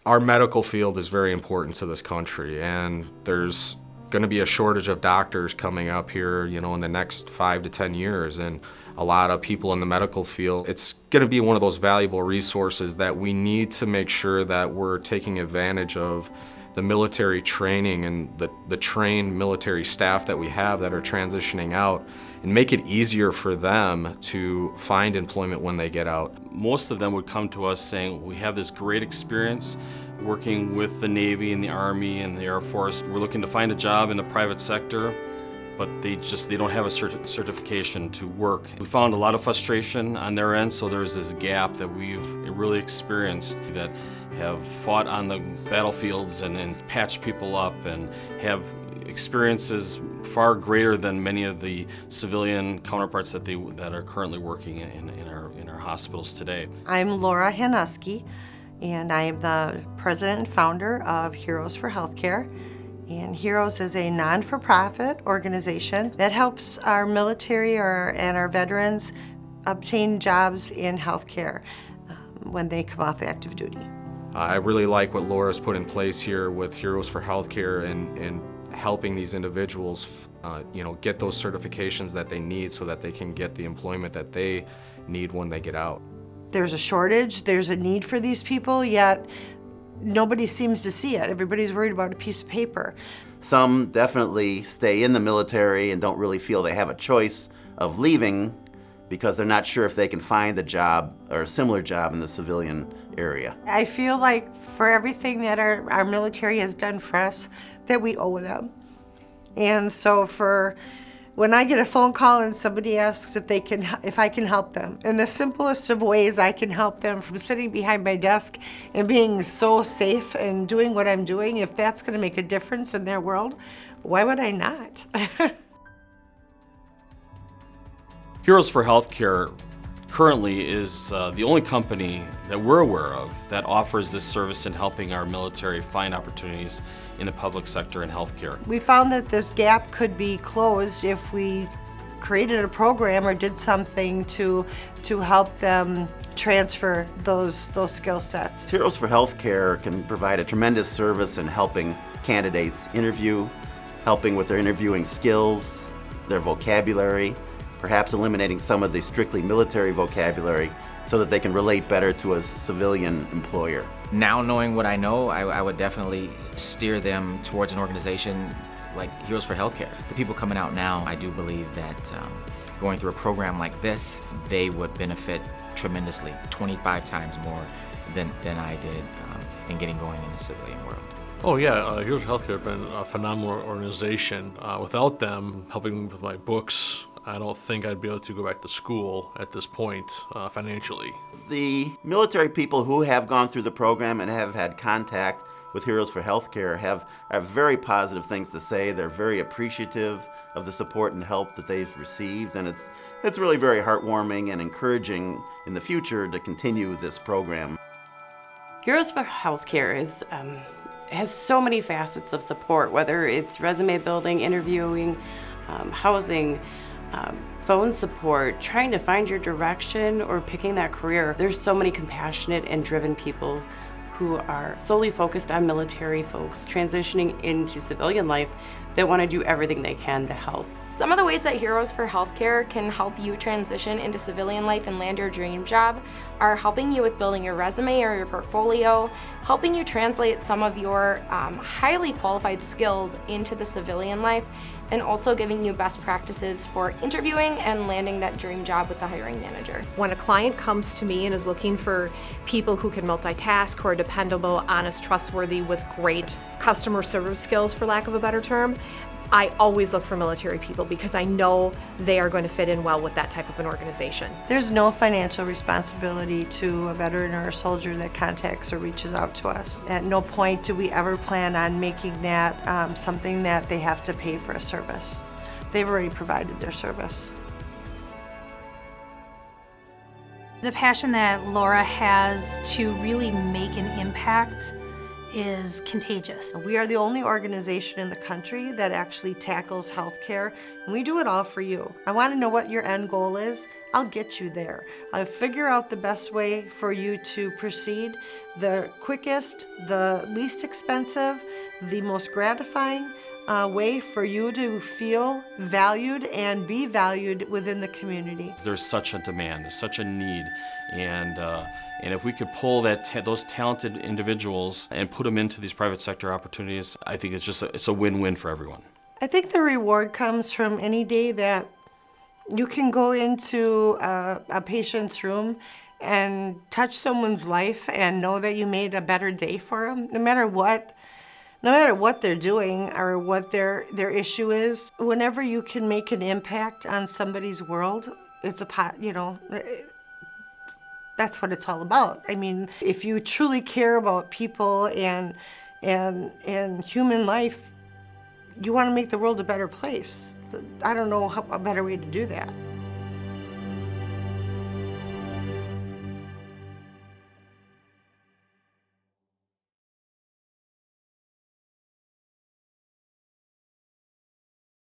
Our medical field is very important to this country, and there's going to be a shortage of doctors coming up here, in the next 5 to 10 years, and a lot of people in the medical field. It's going to be one of those valuable resources that we need to make sure that we're taking advantage of the military training and the trained military staff that we have that are transitioning out, and make it easier for them to find employment when they get out. Most of them would come to us saying, we have this great experience working with the Navy and the Army and the Air Force. We're looking to find a job in the private sector, but they don't have a certification to work. We found a lot of frustration on their end, so there's this gap that we've really experienced, that have fought on the battlefields and patched people up and have experiences far greater than many of the civilian counterparts that are currently working in our hospitals today. I'm Laura Hanuski, and I am the president and founder of Heroes for Healthcare. And Heroes is a non-for-profit organization that helps our military and our veterans obtain jobs in healthcare when they come off active duty. I really like what Laura's put in place here with Heroes for Healthcare and helping these individuals get those certifications that they need so that they can get the employment that they need when they get out. There's a shortage, there's a need for these people, yet nobody seems to see it. Everybody's worried about a piece of paper. Some definitely stay in the military and don't really feel they have a choice of leaving because they're not sure if they can find a job or a similar job in the civilian area. I feel like for everything that our military has done for us, that we owe them. And so when I get a phone call and somebody asks if I can help them, in the simplest of ways I can help them, from sitting behind my desk and being so safe and doing what I'm doing, if that's going to make a difference in their world, why would I not? Heroes for Healthcare currently is the only company that we're aware of that offers this service in helping our military find opportunities in the public sector in healthcare. We found that this gap could be closed if we created a program or did something to help them transfer those skill sets. Heroes for Healthcare can provide a tremendous service in helping candidates interview, helping with their interviewing skills, their vocabulary, perhaps eliminating some of the strictly military vocabulary so that they can relate better to a civilian employer. Now knowing what I know, I would definitely steer them towards an organization like Heroes for Healthcare. The people coming out now, I do believe that going through a program like this, they would benefit tremendously, 25 times more than I did in getting going in the civilian world. Oh yeah, Heroes for Healthcare has been a phenomenal organization. Without them helping with my books, I don't think I'd be able to go back to school at this point financially. The military people who have gone through the program and have had contact with Heroes for Healthcare have very positive things to say. They're very appreciative of the support and help that they've received, and it's really very heartwarming and encouraging in the future to continue this program. Heroes for Healthcare has so many facets of support, whether it's resume building, interviewing, housing, phone support, trying to find your direction, or picking that career. There's so many compassionate and driven people who are solely focused on military folks transitioning into civilian life that want to do everything they can to help. Some of the ways that Heroes for Healthcare can help you transition into civilian life and land your dream job are helping you with building your resume or your portfolio, helping you translate some of your highly qualified skills into the civilian life, and also giving you best practices for interviewing and landing that dream job with the hiring manager. When a client comes to me and is looking for people who can multitask, who are dependable, honest, trustworthy, with great customer service skills, for lack of a better term, I always look for military people because I know they are going to fit in well with that type of an organization. There's no financial responsibility to a veteran or a soldier that contacts or reaches out to us. At no point do we ever plan on making that something that they have to pay for a service. They've already provided their service. The passion that Laura has to really make an impact is contagious. We are the only organization in the country that actually tackles healthcare, and we do it all for you. I want to know what your end goal is. I'll get you there. I'll figure out the best way for you to proceed, the quickest, the least expensive, the most gratifying way for you to feel valued and be valued within the community. There's such a demand, there's such a need, and if we could pull those talented individuals and put them into these private sector opportunities, I think it's a win-win for everyone. I think the reward comes from any day that you can go into a patient's room and touch someone's life and know that you made a better day for them, no matter what they're doing or what their issue is. Whenever you can make an impact on somebody's world, it's that's what it's all about. I mean, if you truly care about people and human life, you want to make the world a better place. I don't know a better way to do that.